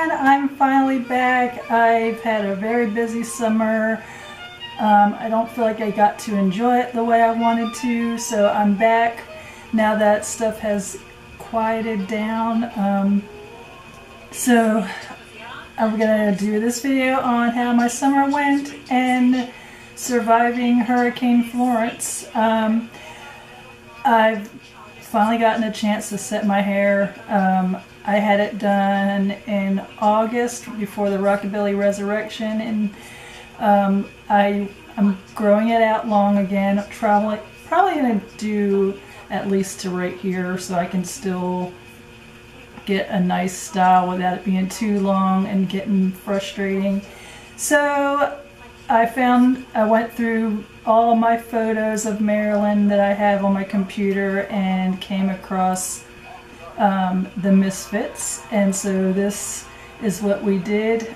everyone, I'm finally back. I've had a very busy summer. I don't feel like I got to enjoy it the way I wanted to, so I'm back now that stuff has quieted down. So I'm gonna do this video on how my summer went and surviving Hurricane Florence. I've finally gotten a chance to set my hair. I had it done in August before the Rockabilly Resurrection, and I'm growing it out long again. I'm probably going to do at least to right here so I can still get a nice style without it being too long and getting frustrating. So I went through all my photos of Marilyn that I have on my computer and came across the Misfits, and so this is what we did.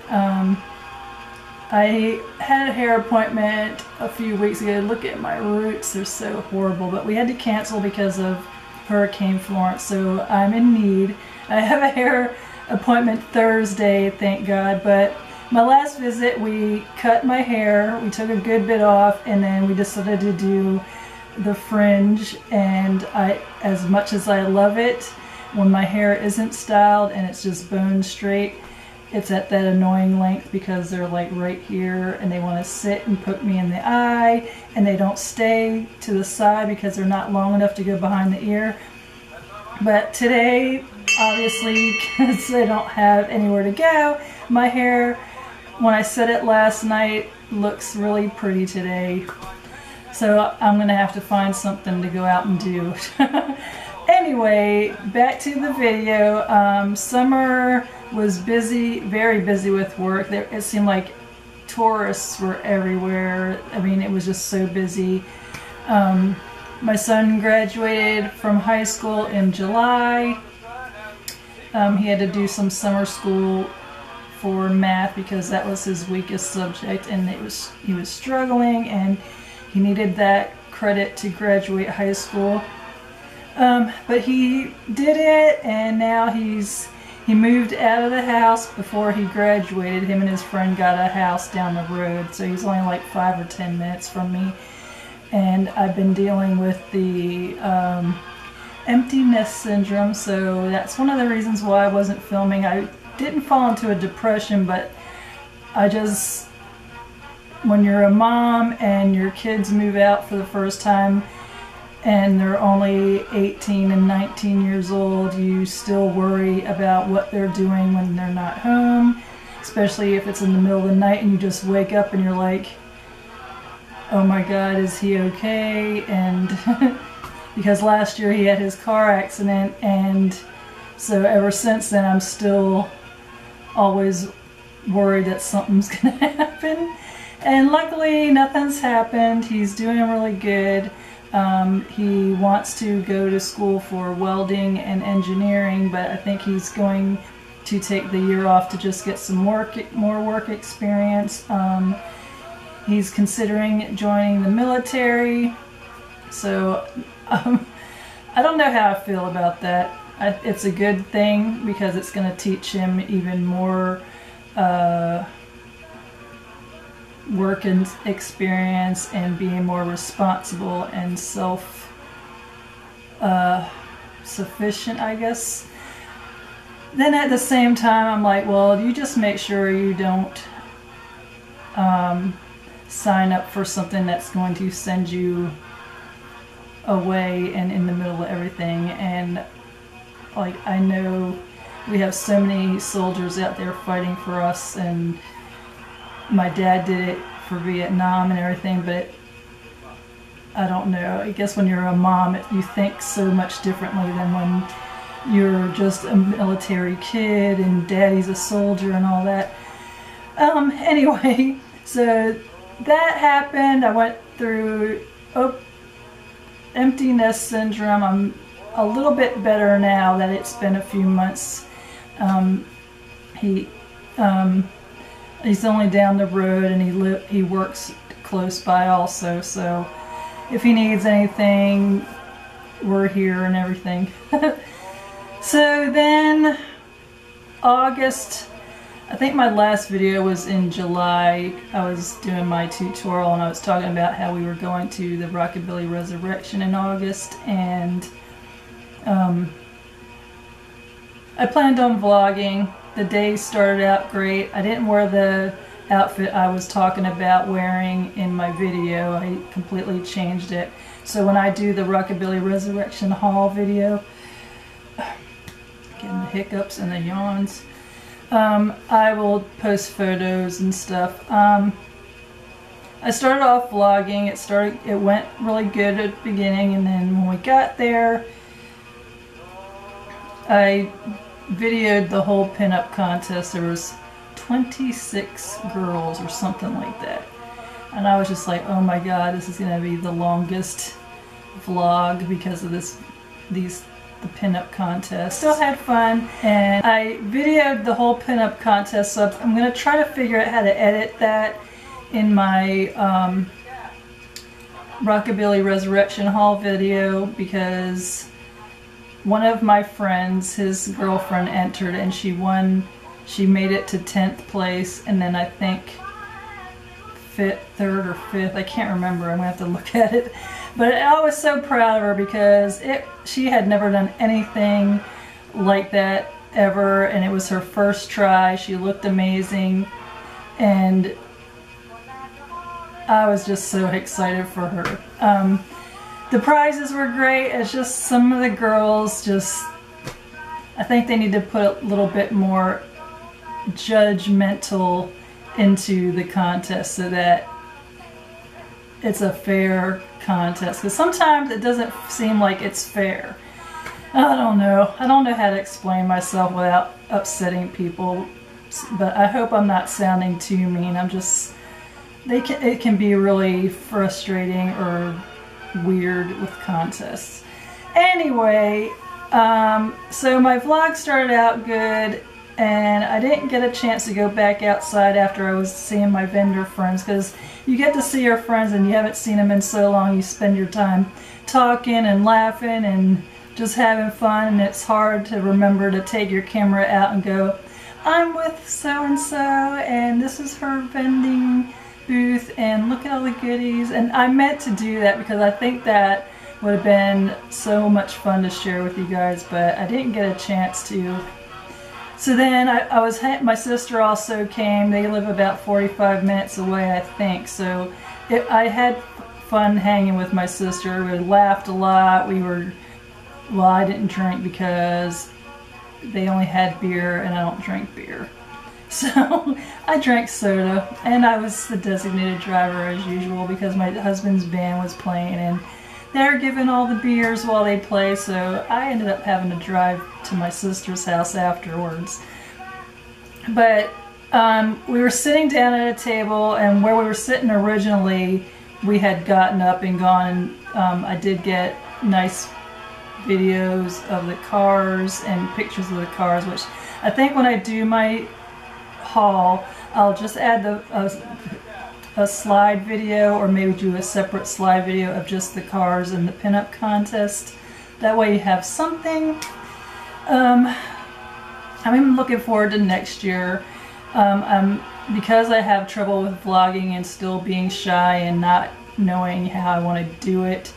I had a hair appointment a few weeks ago. Look at my roots, they're so horrible, but we had to cancel because of Hurricane Florence, so I'm in need. I have a hair appointment Thursday, thank God, but my last visit we cut my hair, we took a good bit off, and then we decided to do the fringe. And as much as I love it, when my hair isn't styled and it's just bone straight, it's at that annoying length because they're like right here and they want to sit and poke me in the eye, and they don't stay to the side because they're not long enough to go behind the ear. But today, obviously, because I don't have anywhere to go, my hair, when I set it last night, looks really pretty today. So I'm going to have to find something to go out and do. Anyway, back to the video. Summer was busy, very busy with work. It seemed like tourists were everywhere. I mean, it was just so busy. My son graduated from high school in July. He had to do some summer school for math because that was his weakest subject, and he was struggling, and he needed that credit to graduate high school. But he did it, and now he moved out of the house before he graduated. Him and his friend got a house down the road, so he's only like 5 or 10 minutes from me. And I've been dealing with the empty nest syndrome, so that's one of the reasons why I wasn't filming. I didn't fall into a depression, but when you're a mom and your kids move out for the first time and they're only 18 and 19 years old, you still worry about what they're doing when they're not home, especially if it's in the middle of the night and you just wake up and you're like, oh my God, is he okay? And because last year he had his car accident, and so ever since then I'm still always worried that something's gonna happen. And luckily nothing's happened. He's doing really good. He wants to go to school for welding and engineering, but I think he's going to take the year off to just get some more work experience. He's considering joining the military, so I don't know how I feel about that. It's a good thing because it's going to teach him even more work and experience and being more responsible and self-sufficient, I guess. Then at the same time, I'm like, well, you just make sure you don't sign up for something that's going to send you away and in the middle of everything. And like, I know we have so many soldiers out there fighting for us, and my dad did it for Vietnam and everything, but I don't know, I guess when you're a mom you think so much differently than when you're just a military kid and daddy's a soldier and all that. Anyway, so that happened. I went through empty nest syndrome. I'm a little bit better now that it's been a few months. He's only down the road, and he works close by also, so if he needs anything, we're here and everything. So then August, I think my last video was in July. I was doing my tutorial and I was talking about how we were going to the Rockabilly Resurrection in August, and I planned on vlogging. The day started out great. I didn't wear the outfit I was talking about wearing in my video. I completely changed it. So when I do the Rockabilly Resurrection haul video, getting the hiccups and the yawns, I will post photos and stuff. I started off vlogging. It went really good at the beginning, and then when we got there, I videoed the whole pinup contest. There was 26 girls or something like that, and I was just like, oh my god, this is gonna be the longest vlog because of the pinup contest. Still had fun, and I videoed the whole pinup contest, so I'm gonna try to figure out how to edit that in my Rockabilly Resurrection haul video, because one of my friends, his girlfriend, entered and she won. She made it to 10th place, and then I think 3rd or 5th, I can't remember, I'm gonna have to look at it. But I was so proud of her because she had never done anything like that ever, and it was her first try. She looked amazing, and I was just so excited for her. The prizes were great. It's just some of the girls I think they need to put a little bit more judgmental into the contest so that it's a fair contest, because sometimes it doesn't seem like it's fair. I don't know how to explain myself without upsetting people, but I hope I'm not sounding too mean. It can be really frustrating or weird with contests. Anyway, so my vlog started out good, and I didn't get a chance to go back outside after I was seeing my vendor friends, because you get to see your friends and you haven't seen them in so long. You spend your time talking and laughing and just having fun, and it's hard to remember to take your camera out and go, I'm with so-and-so, and this is her vending booth, and look at all the goodies. And I meant to do that because I think that would have been so much fun to share with you guys, but I didn't get a chance to. So then my sister also came. They live about 45 minutes away, I think. So I had fun hanging with my sister. We laughed a lot. Well, I didn't drink because they only had beer and I don't drink beer. So I drank soda, and I was the designated driver as usual because my husband's band was playing and they're giving all the beers while they play, so I ended up having to drive to my sister's house afterwards. But we were sitting down at a table, and where we were sitting originally, we had gotten up and gone, and I did get nice videos of the cars and pictures of the cars, which I think when I do my haul, I'll just add a slide video, or maybe do a separate slide video of just the cars and the pinup contest. That way you have something. I'm even looking forward to next year. Because I have trouble with vlogging and still being shy and not knowing how I want to do it,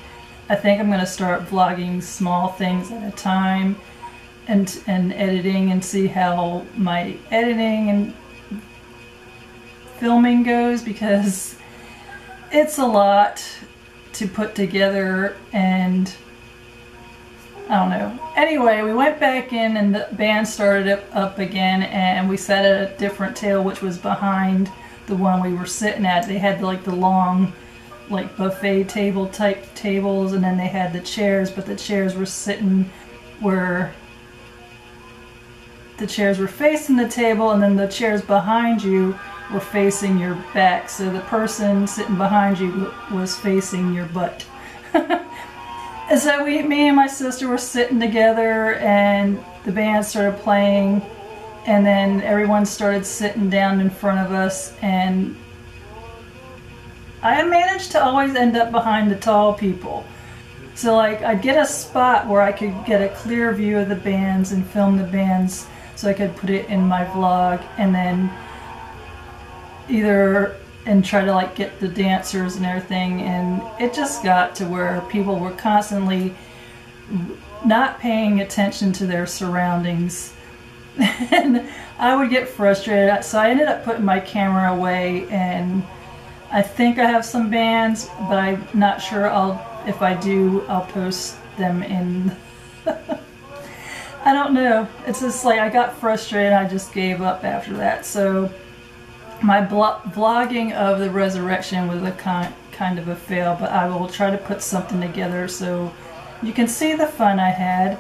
I think I'm going to start vlogging small things at a time and editing, and see how my editing and filming goes, because it's a lot to put together, and I don't know. Anyway, we went back in and the band started up again, and we sat at a different table, which was behind the one we were sitting at. They had like the long, like buffet table type tables, and then they had the chairs, but the chairs were sitting where the chairs were facing the table, and then the chairs behind you were facing your back, so the person sitting behind you was facing your butt. And so me and my sister were sitting together, and the band started playing, and then everyone started sitting down in front of us, and I managed to always end up behind the tall people. So like I'd get a spot where I could get a clear view of the bands and film the bands so I could put it in my vlog, and then try to like get the dancers and everything. And it just got to where people were constantly not paying attention to their surroundings. And I would get frustrated, so I ended up putting my camera away, and I think I have some bands, but I'm not sure. If I do, I'll post them in. I don't know. It's just like I got frustrated. I just gave up after that. So my vlogging of the resurrection was a kind of a fail, but I will try to put something together so you can see the fun I had.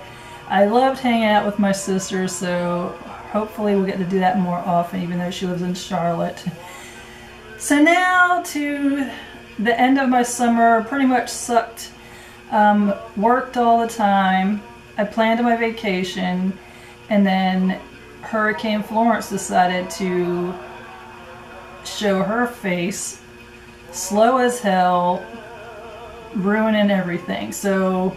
I loved hanging out with my sister, so hopefully we'll get to do that more often, even though she lives in Charlotte. So now to the end of my summer. Pretty much sucked. Worked all the time. I planned my vacation, and then Hurricane Florence decided to show her face, slow as hell, ruining everything. So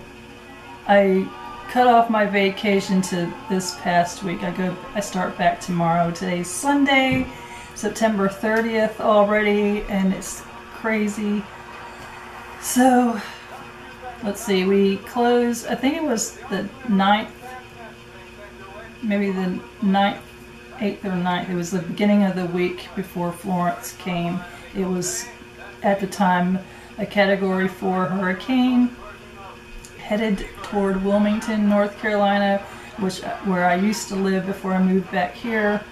I cut off my vacation to this past week. I start back tomorrow. Today's Sunday, September 30th already, and it's crazy. So let's see, we closed, I think it was the 9th, maybe the 9th, 8th or 9th. It was the beginning of the week before Florence came. It was at the time a Category 4 hurricane, headed toward Wilmington, North Carolina, where I used to live before I moved back here.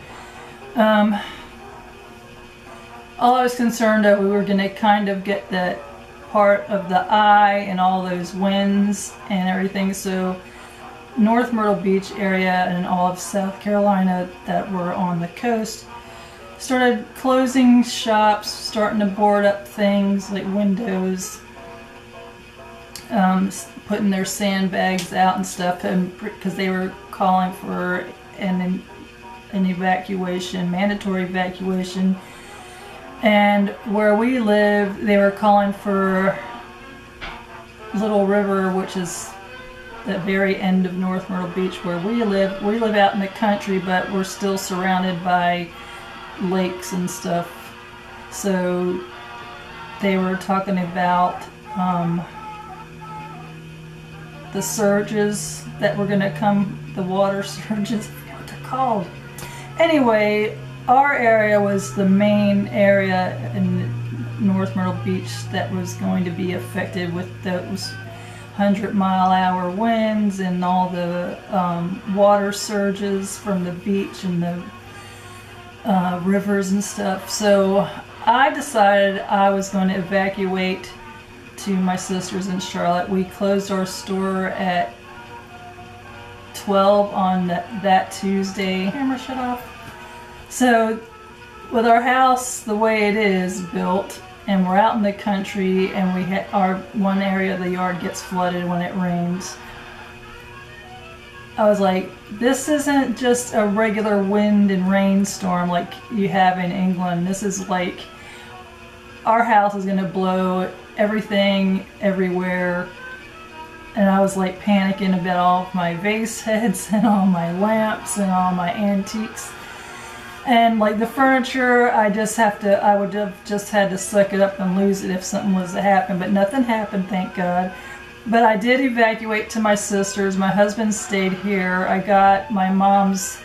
All I was concerned that we were going to kind of get that part of the eye and all those winds and everything. So North Myrtle Beach area and all of South Carolina that were on the coast started closing shops, starting to board up things like windows, putting their sandbags out and stuff, because they were calling for an evacuation, mandatory evacuation. And where we live, they were calling for Little River, which is the very end of North Myrtle Beach where we live. We live out in the country, but we're still surrounded by lakes and stuff. So they were talking about the surges that were going to come, the water surges, I forget what they're called. Anyway, our area was the main area in North Myrtle Beach that was going to be affected with those 100-mile-an-hour winds and all the water surges from the beach and the rivers and stuff. So I decided I was going to evacuate to my sister's in Charlotte. We closed our store at 12 on that Tuesday. Camera shut off. So with our house the way it is built, and we're out in the country, and we our one area of the yard gets flooded when it rains, I was like, this isn't just a regular wind and rainstorm like you have in England. This is like, our house is going to blow everything everywhere. And I was like panicking about all of my vase heads and all my lamps and all my antiques. And like the furniture, I would have just had to suck it up and lose it if something was to happen. But nothing happened, thank God. But I did evacuate to my sister's. My husband stayed here. I got my mom's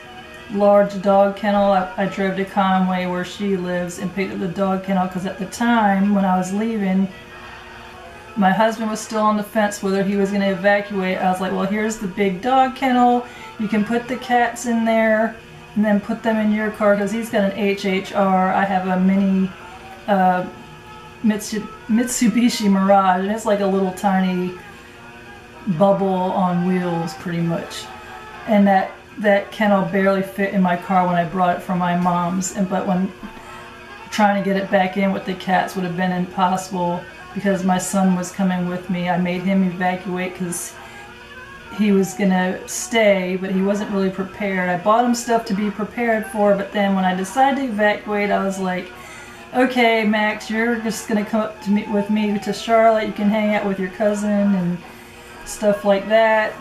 large dog kennel. I drove to Conway where she lives and picked up the dog kennel, because at the time when I was leaving, my husband was still on the fence whether he was going to evacuate. I was like, well, here's the big dog kennel. You can put the cats in there and then put them in your car, because he's got an HHR. I have a mini Mitsubishi Mirage, and it's like a little tiny bubble on wheels pretty much. And that kennel barely fit in my car when I brought it from my mom's. But when trying to get it back in with the cats would have been impossible, because my son was coming with me. I made him evacuate because he was gonna stay, but he wasn't really prepared. I bought him stuff to be prepared for, but then when I decided to evacuate, I was like, okay, Max, you're just gonna come up to meet with me to Charlotte. You can hang out with your cousin and stuff like that.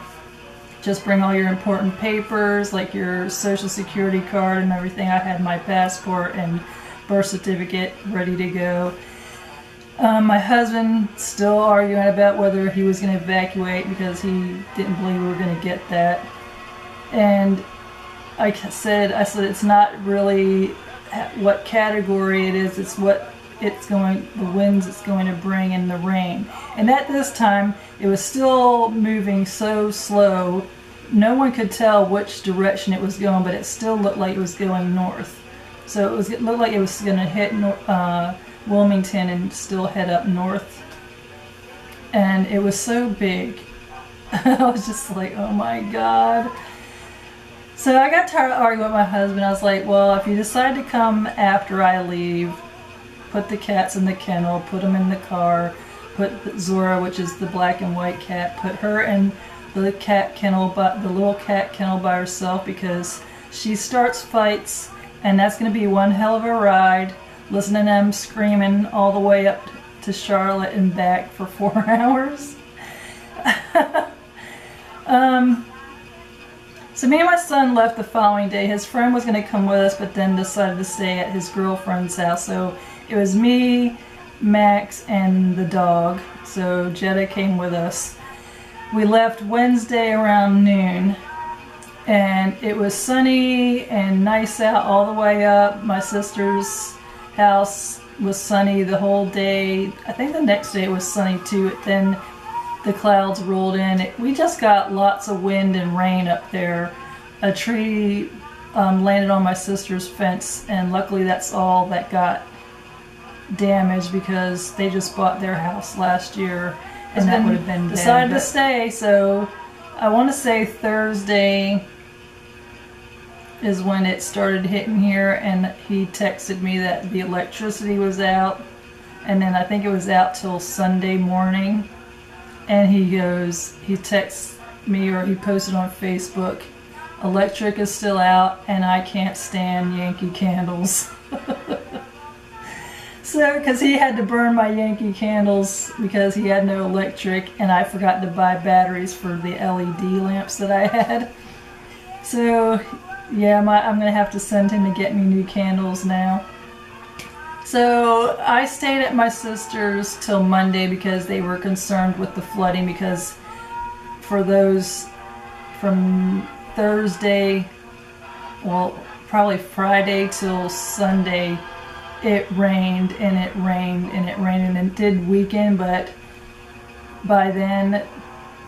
just bring all your important papers, like your social security card and everything. I had my passport and birth certificate ready to go. My husband still arguing about whether he was going to evacuate because he didn't believe we were going to get that. And I said it's not really what category it is, it's what the winds it's going to bring and the rain. And at this time, it was still moving so slow, no one could tell which direction it was going, but it still looked like it was going north. So it looked like it was going to hit Wilmington and still head up north. And it was so big. I was just like, oh my God. So I got tired of arguing with my husband. I was like, well, if you decide to come after I leave, put the cats in the kennel, put them in the car, put Zora, which is the black and white cat, put her in the cat kennel, but the little cat kennel by herself, because she starts fights, and that's going to be one hell of a ride. Listening to them screaming all the way up to Charlotte and back for 4 hours. So me and my son left the following day. His friend was going to come with us, but then decided to stay at his girlfriend's house. So it was me, Max, and the dog. So Jetta came with us. We left Wednesday around noon, and it was sunny and nice out all the way up. My sister's house was sunny the whole day. I think the next day it was sunny too. Then the clouds rolled in. We just got lots of wind and rain up there. A tree landed on my sister's fence, and luckily that's all that got damaged because they just bought their house last year, and that would have been decided to stay. So I want to say Thursday is when it started hitting here, and he texted me that the electricity was out, and then I think it was out till Sunday morning. And he texts me, or he posted on Facebook, electric is still out and I can't stand Yankee candles. So, because he had to burn my Yankee candles because he had no electric, and I forgot to buy batteries for the LED lamps that I had. So, yeah, I'm going to have to send him to get me new candles now. So I stayed at my sister's till Monday because they were concerned with the flooding, because for those from Thursday, well, probably Friday till Sunday, it rained and it rained and it rained, and it did weaken, but by then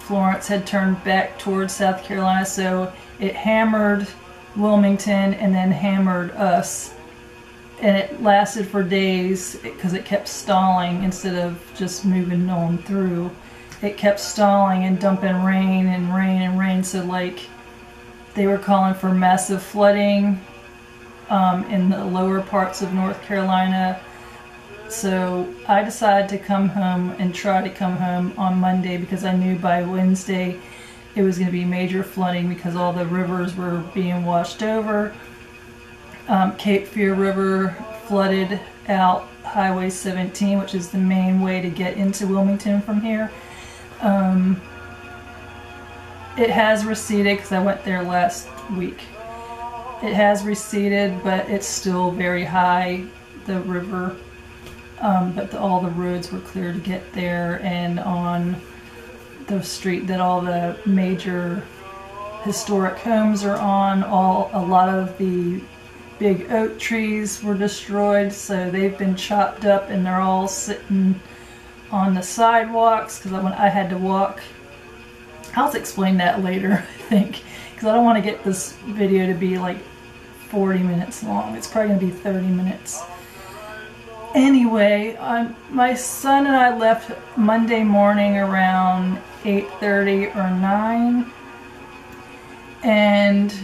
Florence had turned back towards South Carolina, so it hammered Wilmington and then hammered us. And it lasted for days because it kept stalling instead of just moving on through. It kept stalling and dumping rain and rain and rain. So like they were calling for massive flooding in the lower parts of North Carolina. So I decided to come home and try to come home on Monday because I knew by Wednesday it was going to be major flooding because all the rivers were being washed over. Cape Fear River flooded out Highway 17, which is the main way to get into Wilmington from here. It has receded because I went there last week. It has receded, but it's still very high, the river. But all the roads were clear to get there, and on the street that all the major historic homes are on, a lot of the big oak trees were destroyed, so they've been chopped up and they're all sitting on the sidewalks because I had to walk. I'll explain that later, I think, because I don't want to get this video to be like 40 minutes long. It's probably going to be 30 minutes. Anyway, my son and I left Monday morning around 8:30 or 9, and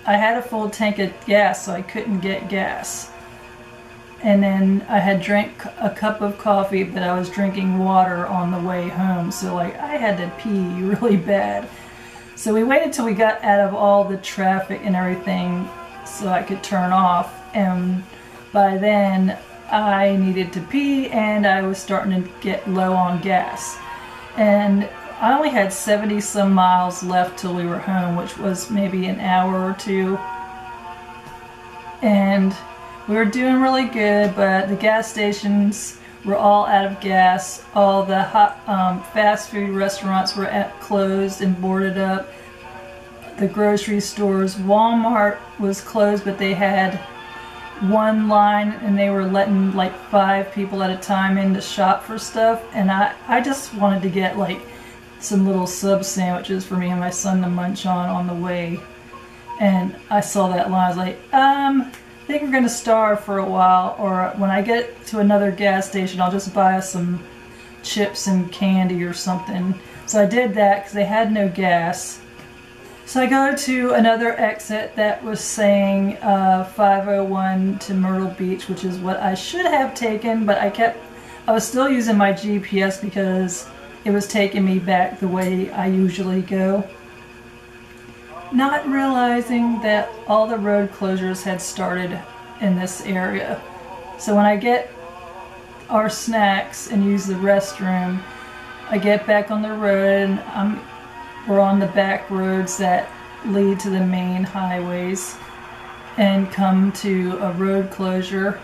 I had a full tank of gas, so I couldn't get gas. And then I had drank a cup of coffee, but I was drinking water on the way home, so like I had to pee really bad. So we waited till we got out of all the traffic and everything so I could turn off, and by then I needed to pee and I was starting to get low on gas. And I only had 70 some miles left till we were home, which was maybe an hour or two. And we were doing really good, but the gas stations were all out of gas. All the fast food restaurants were closed and boarded up. The grocery stores, Walmart was closed, but they had one line and they were letting like 5 people at a time in to shop for stuff. And I just wanted to get like some little sub sandwiches for me and my son to munch on the way. And I saw that line, I was like, I think we're gonna starve for a while, or when I get to another gas station I'll just buy us some chips and candy or something. So I did that because they had no gas. So I go to another exit that was saying 501 to Myrtle Beach, which is what I should have taken, but I was still using my GPS because it was taking me back the way I usually go. Not realizing that all the road closures had started in this area. So when I get our snacks and use the restroom, I get back on the road and we're on the back roads that lead to the main highways and come to a road closure.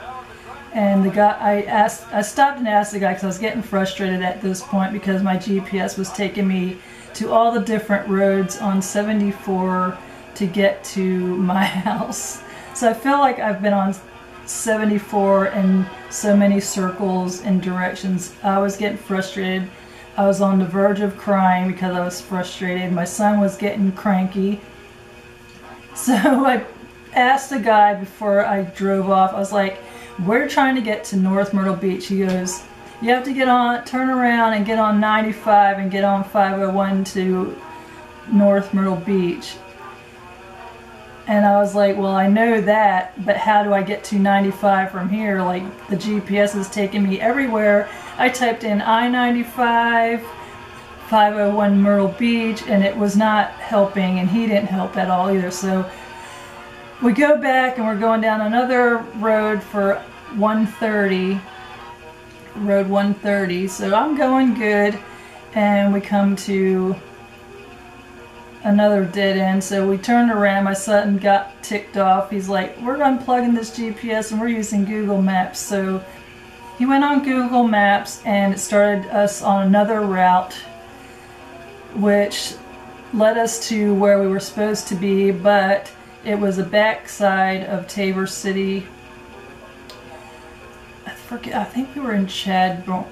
And the guy, I stopped and asked the guy because I was getting frustrated at this point because my GPS was taking me to all the different roads on 74 to get to my house. So I feel like I've been on 74 in so many circles and directions. I was getting frustrated. I was on the verge of crying because I was frustrated. My son was getting cranky. So I asked the guy before I drove off, I was like, we're trying to get to North Myrtle Beach. He goes, you have to turn around and get on 95 and get on 501 to North Myrtle Beach. And I was like, well, I know that, but how do I get to 95 from here? Like, the GPS is taking me everywhere. I typed in I-95, 501 Myrtle Beach, and it was not helping, and he didn't help at all either. So we go back and we're going down another road for 130, road 130. So I'm going good, and we come to another dead end. So we turned around, my son got ticked off. He's like, we're unplugging this GPS and we're using Google Maps. So he went on Google Maps and it started us on another route, which led us to where we were supposed to be, but it was a backside of Tabor City. I think we were in Chadbourne,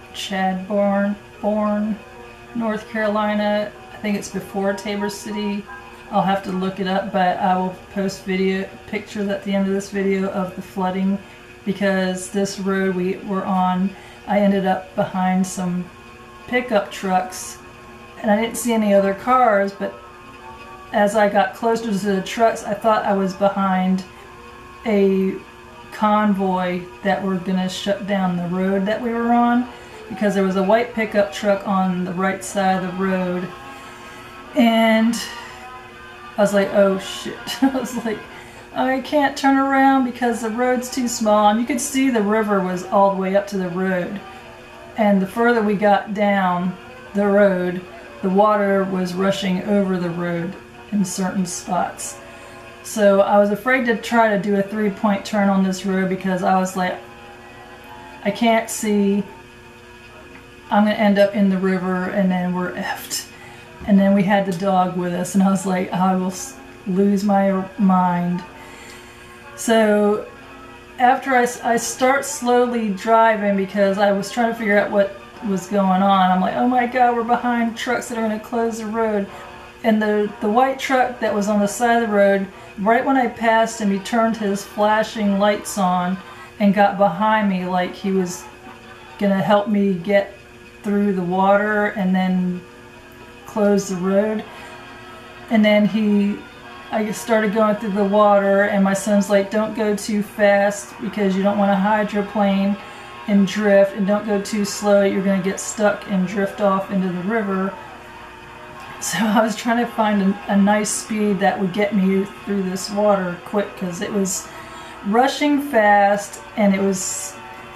North Carolina. I think it's before Tabor City. I'll have to look it up, but I will post pictures at the end of this video of the flooding, because this road we were on, I ended up behind some pickup trucks and I didn't see any other cars, but as I got closer to the trucks I thought I was behind a convoy that were gonna shut down the road that we were on, because there was a white pickup truck on the right side of the road. And I was like, oh shit. I was like, I can't turn around because the road's too small. And you could see the river was all the way up to the road. And the further we got down the road, the water was rushing over the road in certain spots. So I was afraid to try to do a 3-point turn on this road because I was like, I can't see. I'm going to end up in the river and then we're effed. And then we had the dog with us and I was like, I will lose my mind. So after I start slowly driving because I was trying to figure out what was going on. I'm like, oh my God, we're behind trucks that are going to close the road. And the white truck that was on the side of the road, right when I passed him, he turned his flashing lights on and got behind me like he was going to help me get through the water and then close the road. And then I started going through the water and my son's like, don't go too fast because you don't want to hydroplane and drift, and don't go too slow, you're going to get stuck and drift off into the river. So I was trying to find a nice speed that would get me through this water quick because it was rushing fast and it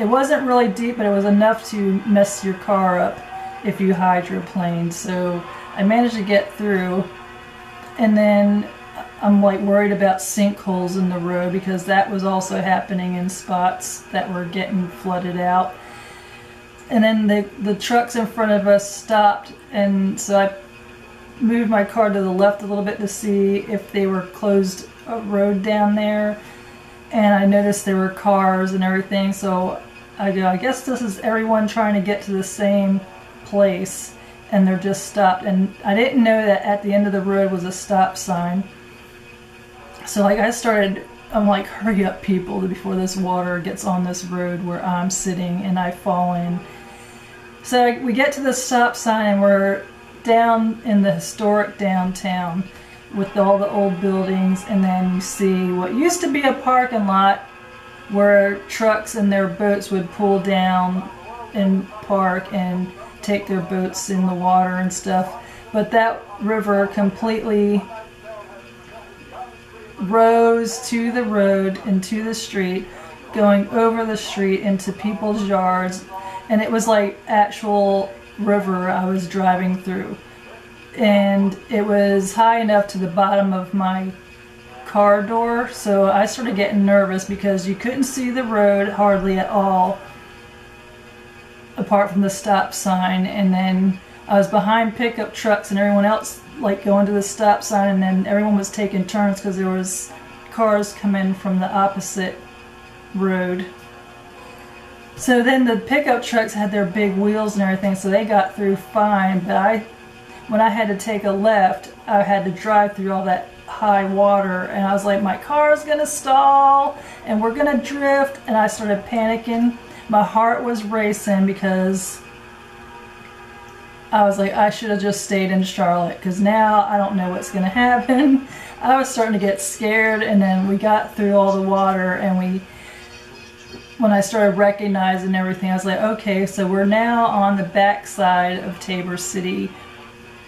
wasn't really deep, but it was enough to mess your car up. if you hydroplaned. So I managed to get through, and then I'm like worried about sinkholes in the road because that was also happening in spots that were getting flooded out. And then the trucks in front of us stopped, and so I moved my car to the left a little bit to see if they were closed a road down there, and I noticed there were cars and everything. So I go, I guess this is everyone trying to get to the same place, and they're just stopped. And I didn't know that at the end of the road was a stop sign. So like I'm like, hurry up people before this water gets on this road where I'm sitting and I fall in. So we get to the stop sign and we're down in the historic downtown with all the old buildings, and then you see what used to be a parking lot where trucks and their boats would pull down and park and take their boats in the water and stuff. But that river completely rose to the road and to the street, going over the street into people's yards, and it was like actual river I was driving through. And it was high enough to the bottom of my car door, so I started getting nervous because you couldn't see the road hardly at all apart from the stop sign. And then I was behind pickup trucks and everyone else like going to the stop sign, and then everyone was taking turns because there was cars coming from the opposite road. So then the pickup trucks had their big wheels and everything, so they got through fine. But when I had to take a left, I had to drive through all that high water, and I was like, my car's gonna stall and we're gonna drift. And I started panicking. My heart was racing because I was like, I should have just stayed in Charlotte, because now I don't know what's gonna happen. I was starting to get scared. And then we got through all the water, and when I started recognizing everything, I was like, okay, so we're now on the backside of Tabor City,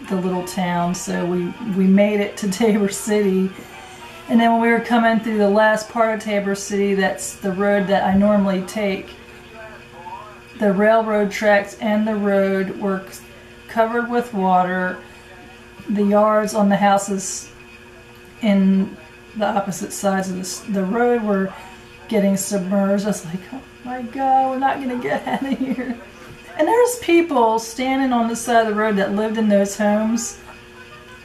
the little town. So we made it to Tabor City. And then when we were coming through the last part of Tabor City, that's the road that I normally take, the railroad tracks and the road were covered with water. The yards on the houses in the opposite sides of the road were getting submerged. I was like, oh my God, we're not gonna get out of here. And there's people standing on the side of the road that lived in those homes.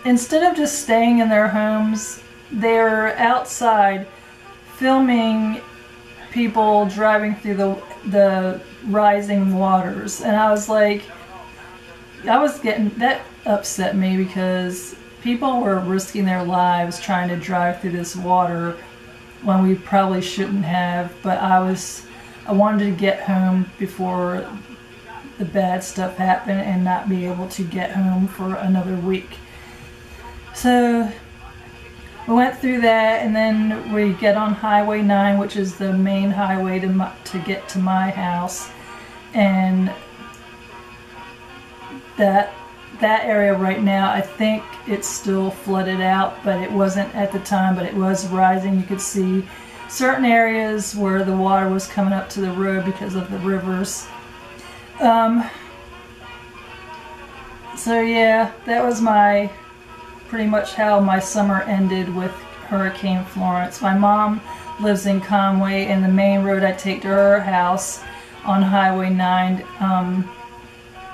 Instead of just staying in their homes, they're outside filming people driving through the rising waters. And I was like, that upset me, because people were risking their lives trying to drive through this water when we probably shouldn't have. But I wanted to get home before the bad stuff happened and not be able to get home for another week. So we went through that, and then we get on Highway 9, which is the main highway to get to my house. And that area right now, I think it's still flooded out, but it wasn't at the time, but it was rising. You could see certain areas where the water was coming up to the road because of the rivers. So yeah, that was pretty much how my summer ended with Hurricane Florence. My mom lives in Conway, and the main road I take to her house on Highway 9,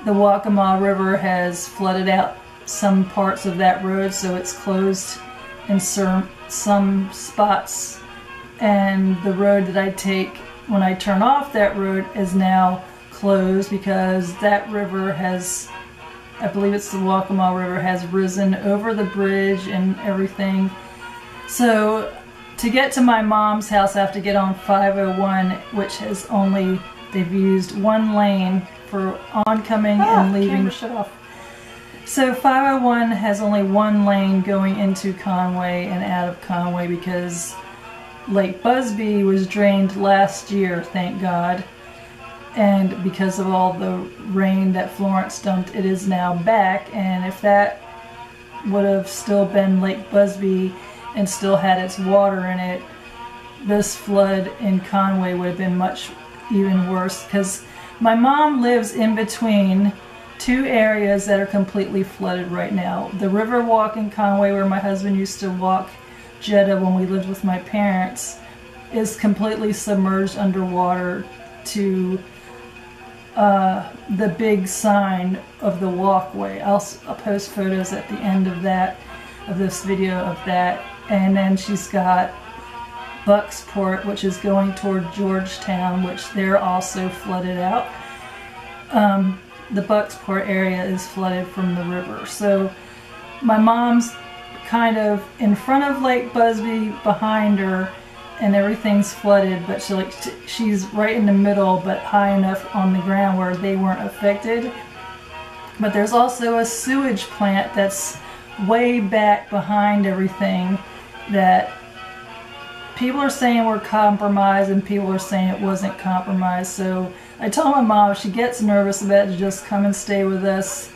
the Waccamaw River has flooded out some parts of that road, so it's closed in some spots. And the road that I take when I turn off that road is now closed because that river has, I believe it's the Waccamaw River, has risen over the bridge and everything. So to get to my mom's house, I have to get on 501, which has they've used one lane for oncoming and leaving. Camera shut off. So 501 has only one lane going into Conway and out of Conway because Lake Busby was drained last year, thank God. And because of all the rain that Florence dumped, it is now back. And if that would have still been Lake Busby and still had its water in it, this flood in Conway would have been much even worse, because my mom lives in between two areas that are completely flooded right now. The river walk in Conway, where my husband used to walk Jetta when we lived with my parents, is completely submerged underwater to the big sign of the walkway. I'll post photos at the end of this video of that. And then she's got Bucksport, which is going toward Georgetown, which they're also flooded out. The Bucksport area is flooded from the river. So my mom's kind of in front of Lake Busby, behind her, and everything's flooded, but she's right in the middle, but high enough on the ground where they weren't affected. But there's also a sewage plant that's way back behind everything that people are saying we're compromised, and people are saying it wasn't compromised. So I told my mom if she gets nervous about it, to just come and stay with us.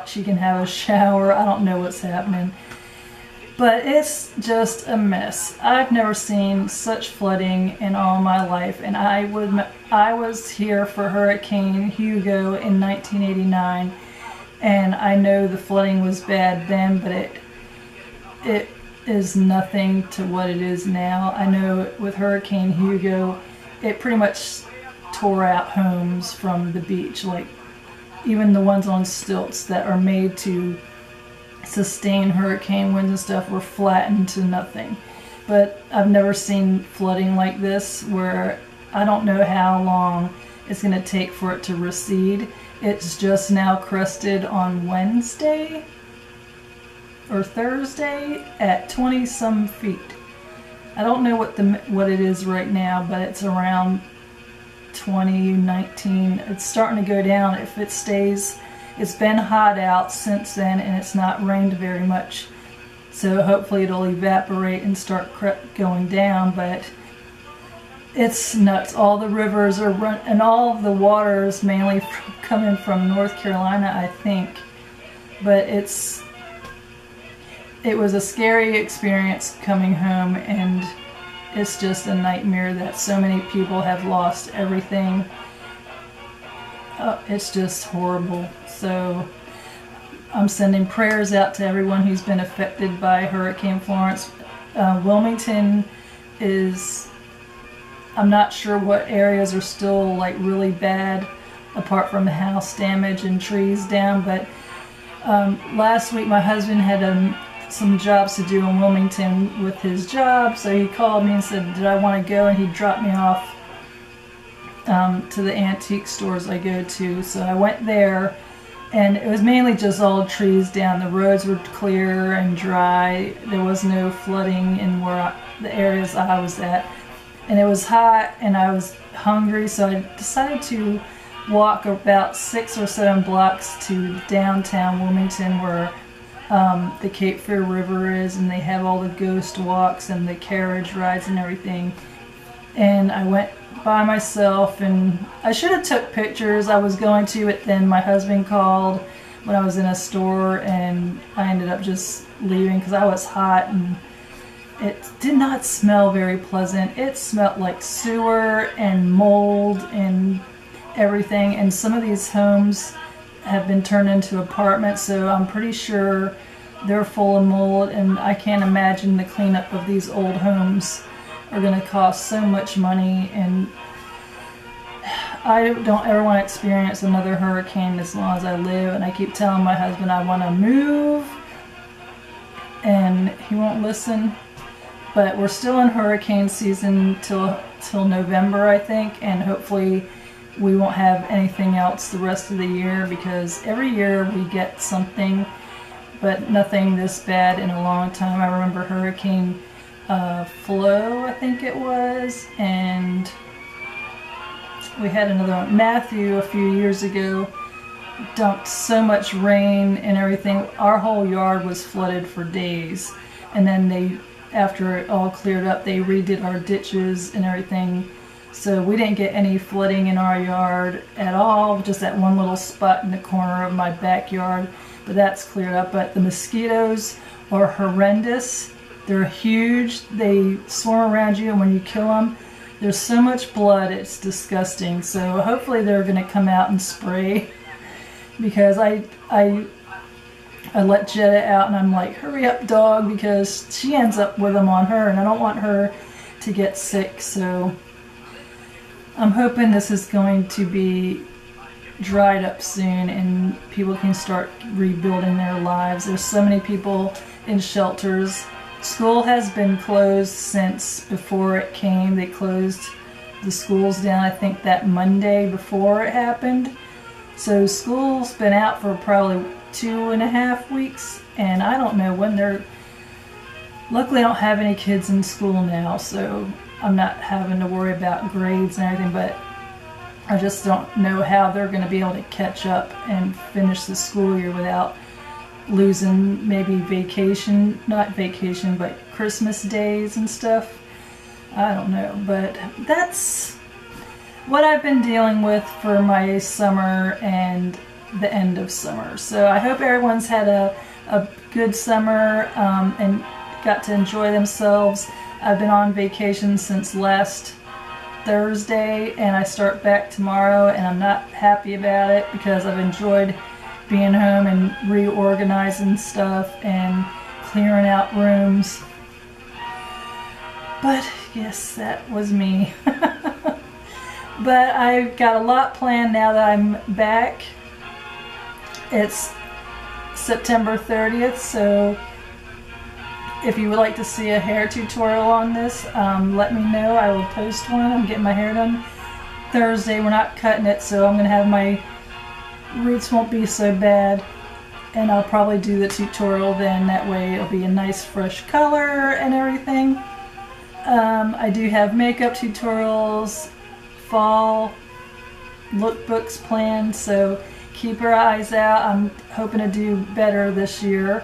She can have a shower. I don't know what's happening. But it's just a mess. I've never seen such flooding in all my life, and I was here for Hurricane Hugo in 1989, and I know the flooding was bad then, but it is nothing to what it is now. I know with Hurricane Hugo, it pretty much tore out homes from the beach, like even the ones on stilts that are made to sustain hurricane winds and stuff were flattened to nothing. But I've never seen flooding like this, where I don't know how long it's going to take for it to recede. It's just now crested on Wednesday or Thursday at 20 some feet. I don't know what it is right now, but it's around 20, 19. It's starting to go down if it stays. It's been hot out since then, and it's not rained very much. So hopefully it'll evaporate and start going down, but it's nuts. All the rivers are and all of the water is mainly coming from North Carolina, I think. But it was a scary experience coming home, and it's just a nightmare that so many people have lost everything. It's just horrible. So I'm sending prayers out to everyone who's been affected by Hurricane Florence. Wilmington is, I'm not sure what areas are still like really bad apart from the house damage and trees down, but last week my husband had some jobs to do in Wilmington with his job, so he called me and said, did I want to go? And he dropped me off to the antique stores I go to. So I went there, and it was mainly just all trees down. The roads were clear and dry. There was no flooding in the areas I was at. And it was hot, and I was hungry, so I decided to walk about 6 or 7 blocks to downtown Wilmington, where the Cape Fear River is, and they have all the ghost walks and the carriage rides and everything. And I went by myself, and I should have took pictures. I was going to, but then my husband called when I was in a store, and I ended up just leaving because I was hot, and it did not smell very pleasant. It smelled like sewer and mold and everything, and some of these homes have been turned into apartments, so I'm pretty sure they're full of mold, and I can't imagine the cleanup of these old homes are going to cost so much money, and I don't ever want to experience another hurricane as long as I live. And I keep telling my husband I want to move, and he won't listen. But we're still in hurricane season till November, I think, and hopefully we won't have anything else the rest of the year, because every year we get something, but nothing this bad in a long time. I remember Hurricane Flo, I think it was, and we had another one, Matthew, a few years ago, dumped so much rain and everything. Our whole yard was flooded for days, and then after it all cleared up, they redid our ditches and everything. So we didn't get any flooding in our yard at all, just that one little spot in the corner of my backyard. But that's cleared up. But the mosquitoes are horrendous. They're huge. They swarm around you, and when you kill them, there's so much blood, it's disgusting. So hopefully they're going to come out and spray because I let Jetta out and I'm like, hurry up dog, because she ends up with them on her and I don't want her to get sick. So I'm hoping this is going to be dried up soon and people can start rebuilding their lives. There's so many people in shelters. School has been closed since before it came. They closed the schools down, I think, that Monday before it happened. So school's been out for probably 2.5 weeks, and I don't know when they're... Luckily I don't have any kids in school now, so I'm not having to worry about grades and everything, but I just don't know how they're going to be able to catch up and finish the school year without losing maybe vacation, not vacation, but Christmas days and stuff. I don't know, but that's what I've been dealing with for my summer and the end of summer. So I hope everyone's had a good summer and got to enjoy themselves. I've been on vacation since last Thursday and I start back tomorrow, and I'm not happy about it because I've enjoyed being home and reorganizing stuff and clearing out rooms. But yes, that was me. But I've got a lot planned now that I'm back. It's September 30th, so if you would like to see a hair tutorial on this, let me know. I will post one. I'm getting my hair done Thursday. We're not cutting it, so I'm going to have my roots won't be so bad. And I'll probably do the tutorial then. That way it'll be a nice fresh color and everything. I do have makeup tutorials, fall lookbooks planned, so keep your eyes out. I'm hoping to do better this year.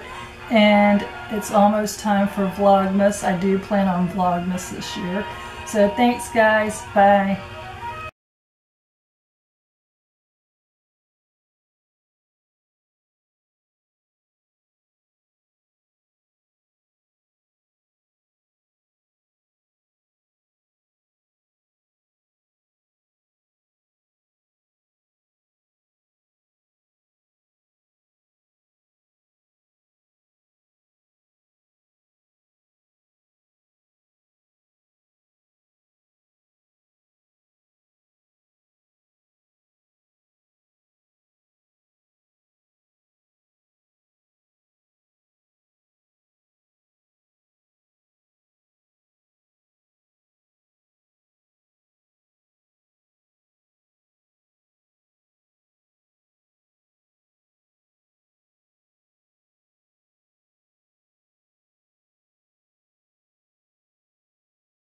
And it's almost time for Vlogmas. I do plan on Vlogmas this year. So thanks guys, bye.